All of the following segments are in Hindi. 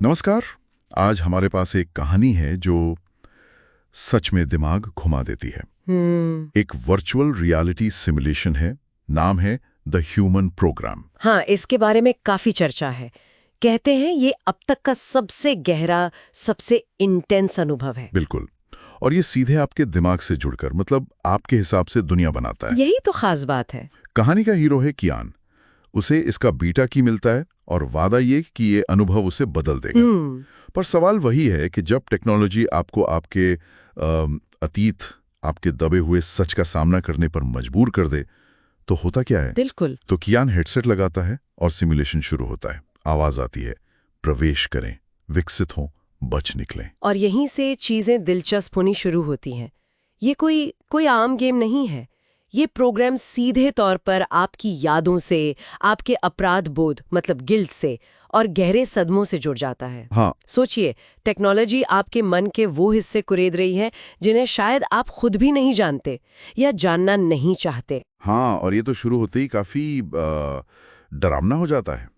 नमस्कार। आज हमारे पास एक कहानी है जो सच में दिमाग घुमा देती है। एक वर्चुअल रियलिटी सिमुलेशन है। नाम है द ह्यूमन प्रोग्राम। हाँ, इसके बारे में काफी चर्चा है। कहते हैं ये अब तक का सबसे गहरा, सबसे इंटेंस अनुभव है। बिल्कुल। और ये सीधे आपके दिमाग से जुड़कर मतलब आपके हिसाब से दुनिया बनाता है। यही तो खास बात है। कहानी का हीरो है कियान। उसे इसका बीटा की मिलता है और वादा ये कि ये अनुभव उसे बदल देगा। पर सवाल वही है कि जब टेक्नोलॉजी आपको आपके अतीत, आपके दबे हुए सच का सामना करने पर मजबूर कर दे तो होता क्या है? बिल्कुल। तो कियान हेडसेट लगाता है और सिमुलेशन शुरू होता है। आवाज आती है, प्रवेश करें, विकसित हों, बच निकलें। और यहीं से चीजें दिलचस्प होनी शुरू होती हैं। ये कोई आम गेम नहीं है। ये प्रोग्राम सीधे तौर पर आपकी यादों से, आपके अपराध बोध मतलब गिल्ट से और गहरे सदमों से जुड़ जाता है। हाँ, सोचिए, टेक्नोलॉजी आपके मन के वो हिस्से कुरेद रही है जिन्हें शायद आप खुद भी नहीं जानते या जानना नहीं चाहते। हाँ, और ये तो शुरू होते ही काफी डरावना हो जाता है।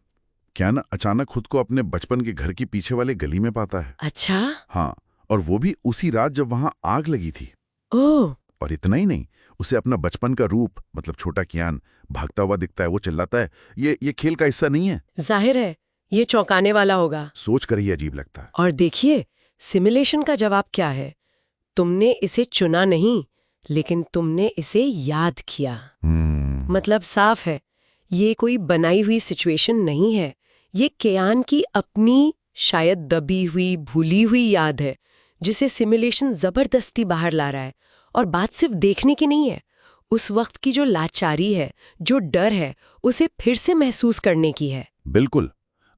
कियान अचानक खुद को अपने बचपन के घर के पीछे वाले गली में पाता है। अच्छा। हाँ, और वो भी उसी रात जब वहां आग लगी थी। ओह। और इतना ही नहीं, उसे अपना बचपन का रूप मतलब छोटा कियान भागता हुआ दिखता है। वो चिल्लाता है, ये खेल का हिस्सा नहीं है। जाहिर है ये चौंकाने वाला होगा। सोच कर ही अजीब लगता है। और देखिए, सिमुलेशन का जवाब क्या है। तुमने इसे चुना नहीं, लेकिन तुमने इसे याद किया। मतलब साफ है, ये कोई बनाई हुई सिचुएशन नहीं है। ये कियान की अपनी शायद दबी हुई, भूली हुई याद है जिसे सिमुलेशन जबरदस्ती बाहर ला रहा है। और बात सिर्फ देखने की नहीं है, उस वक्त की जो लाचारी है, जो डर है, उसे फिर से महसूस करने की है। बिल्कुल।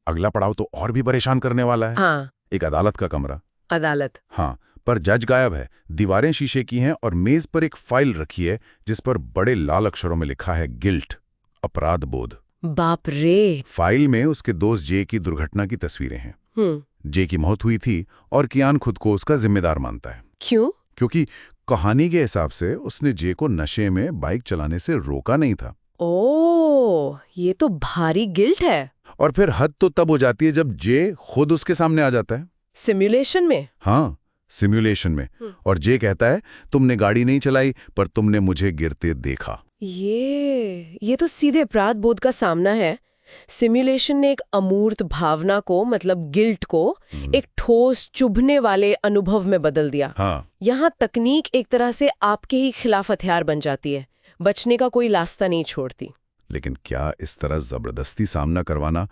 अगला पड़ाव तो और भी परेशान करने वाला है। हाँ। एक अदालत का कमरा। अदालत। हाँ, पर जज गायब है। दीवारें शीशे की हैं और मेज पर एक फाइल रखी है जिस पर बड़े लाल अक्षरों में लिखा है गिल्ट, अपराध बोध। बाप रे। फाइल में उसके दोस्त जे की दुर्घटना की तस्वीरें हैं। जे की मौत हुई थी और कियान खुद को उसका जिम्मेदार मानता है। क्यों? क्योंकि कहानी के हिसाब से उसने जे को नशे में बाइक चलाने से रोका नहीं था। ओह, ये तो भारी गिल्ट है। और फिर हद तो तब हो जाती है जब जे खुद उसके सामने आ जाता है। सिमुलेशन में? हाँ, सिमुलेशन में। और जे कहता है, तुमने गाड़ी नहीं चलाई पर तुमने मुझे गिरते देखा। ये तो सीधे अपराध बोध का सामना है। सिमुलेशन ने एक अमूर्त भावना को मतलब गिल्ट को एक ठोस चुभने वाले अनुभव में बदल दिया। हाँ, यहाँ तकनीक एक तरह से आपके ही खिलाफ हथियार बन जाती है, बचने का कोई रास्ता नहीं छोड़ती। लेकिन क्या इस तरह जबरदस्ती सामना करवाना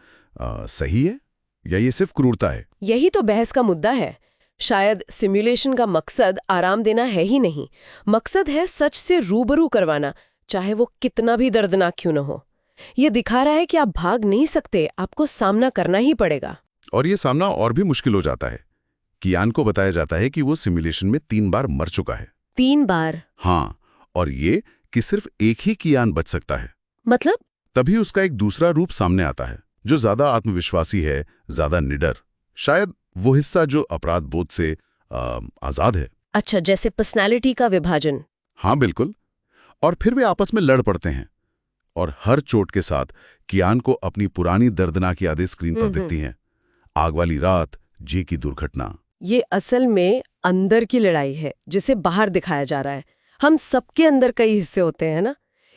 सही है या ये सिर्फ क्रूरता है? यही तो बहस का मुद्दा है। शायद सिमुलेशन का मकसद आराम देना है ही नहीं, मकसद है सच से रूबरू करवाना, चाहे वो कितना भी दर्दनाक क्यों न हो। ये दिखा रहा है कि आप भाग नहीं सकते, आपको सामना करना ही पड़ेगा। और ये सामना और भी मुश्किल हो जाता है। कियान को बताया जाता है कि वो सिमुलेशन में 3 बार मर चुका है। 3 बार? हाँ, और ये कि सिर्फ एक ही कियान बच सकता है। मतलब? तभी उसका एक दूसरा रूप सामने आता है जो ज्यादा आत्मविश्वासी है, ज्यादा निडर, शायद वो हिस्सा जो अपराध बोध से आजाद है। अच्छा, जैसे पर्सनालिटी का विभाजन। हाँ, बिल्कुल। और फिर वे आपस में लड़ पड़ते हैं और हर चोट के साथ कियान को अपनी पुरानी दर्दनाक यादें स्क्रीन पर दिखती हैं। आग वाली रात, जे की दुर्घटना। ये असल में अंदर की लड़ाई है जिसे बाहर दिखाया जा रहा है। हम सबके अंदर कई हिस्से होते हैं ना,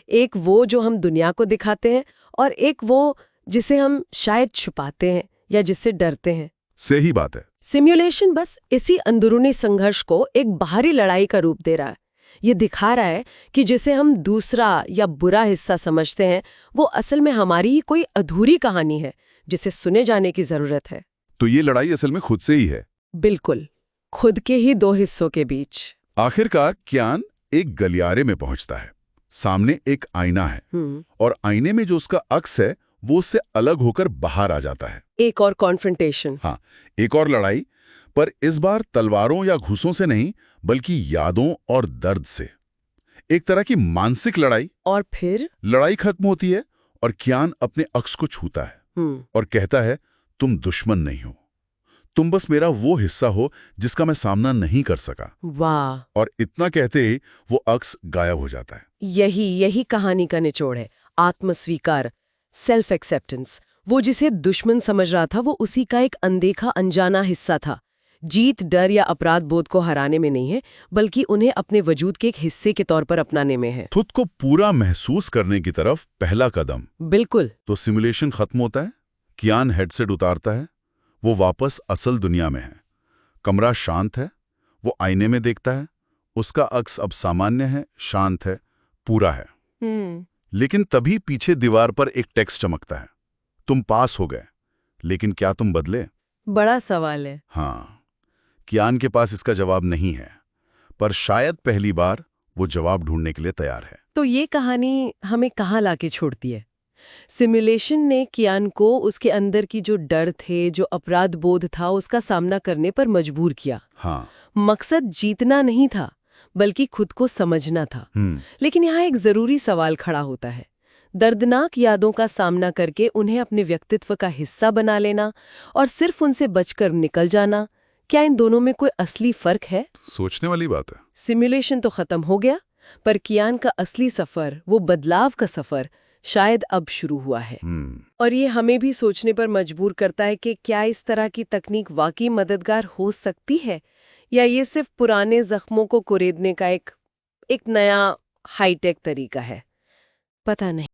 एक वो जो हम दुनिया को दिखाते हैं और एक वो जिसे हम शायद छुपाते हैं या जिससे डरते हैं। सही बात है। सिमुलेशन बस इसी अंदरूनी संघर्ष को एक बाहरी लड़ाई का रूप दे रहा है। ये दिखा रहा है कि जिसे हम दूसरा या बुरा हिस्सा समझते हैं वो असल में हमारी ही कोई अधूरी कहानी है जिसे सुने जाने की जरूरत है। तो ये लड़ाई असल में खुद से ही है। बिल्कुल, खुद के ही 2 हिस्सों के बीच। आखिरकार कियान एक गलियारे में पहुंचता है। सामने एक आईना है और आईने में जो उसका अक्स है वो उससे अलग होकर बाहर आ जाता है। एक और कॉन्फ्रंटेशन। हाँ, एक और लड़ाई, पर इस बार तलवारों या घूसों से नहीं बल्कि यादों और दर्द से। एक तरह की मानसिक लड़ाई। और फिर लड़ाई खत्म होती है और कियान अपने अक्स को छूता है और कहता है, तुम दुश्मन नहीं हो, तुम बस मेरा वो हिस्सा हो जिसका मैं सामना नहीं कर सका। वाह। और इतना कहते ही वो अक्स गायब हो जाता है। यही कहानी का निचोड़ है। आत्मस्वीकार, सेल्फ एक्सेप्टेंस। वो जिसे दुश्मन समझ रहा था वो उसी का एक अनदेखा अनजाना हिस्सा था। जीत डर या अपराध बोध को हराने में नहीं है, बल्कि उन्हें अपने वजूद के एक हिस्से के तौर पर अपनाने में है। खुद को पूरा महसूस करने की तरफ पहला कदम। बिल्कुल। तो सिमुलेशन खत्म होता है, कियान हेडसेट उतारता है, वो वापस असल दुनिया में है। कमरा शांत है, वो आईने में देखता है, उसका अक्स अब सामान्य है, शांत है, पूरा है। लेकिन तभी पीछे दीवार पर एक टेक्स्ट चमकता है, तुम पास हो गए, लेकिन क्या तुम बदले? बड़ा सवाल है। हाँ, कियान के पास इसका जवाब नहीं है, पर शायद पहली बार वो जवाब ढूंढने के लिए तैयार है। तो ये कहानी हमें कहाँ लाके छोड़ती है? सिमुलेशन ने कियान को उसके अंदर की जो डर थे, जो अपराध बोध था, उसका सामना करने पर मजबूर किया। हाँ। मकसद जीतना नहीं था, बल्कि खुद को समझना था। लेकिन यहाँ एक जरूरी सवाल खड़ा होता है। दर्दनाक यादों का सामना करके उन्हें अपने व्यक्तित्व का हिस्सा बना लेना और सिर्फ उनसे बचकर निकल जाना, क्या इन दोनों में कोई असली फर्क है? सोचने वाली बात है। सिमुलेशन तो खत्म हो गया, पर कियान का असली सफर, वो बदलाव का सफर, शायद अब शुरू हुआ है। और ये हमें भी सोचने पर मजबूर करता है कि क्या इस तरह की तकनीक वाकई मददगार हो सकती है, या ये सिर्फ पुराने जख्मों को कुरेदने का एक नया हाईटेक तरीका है। पता नहीं।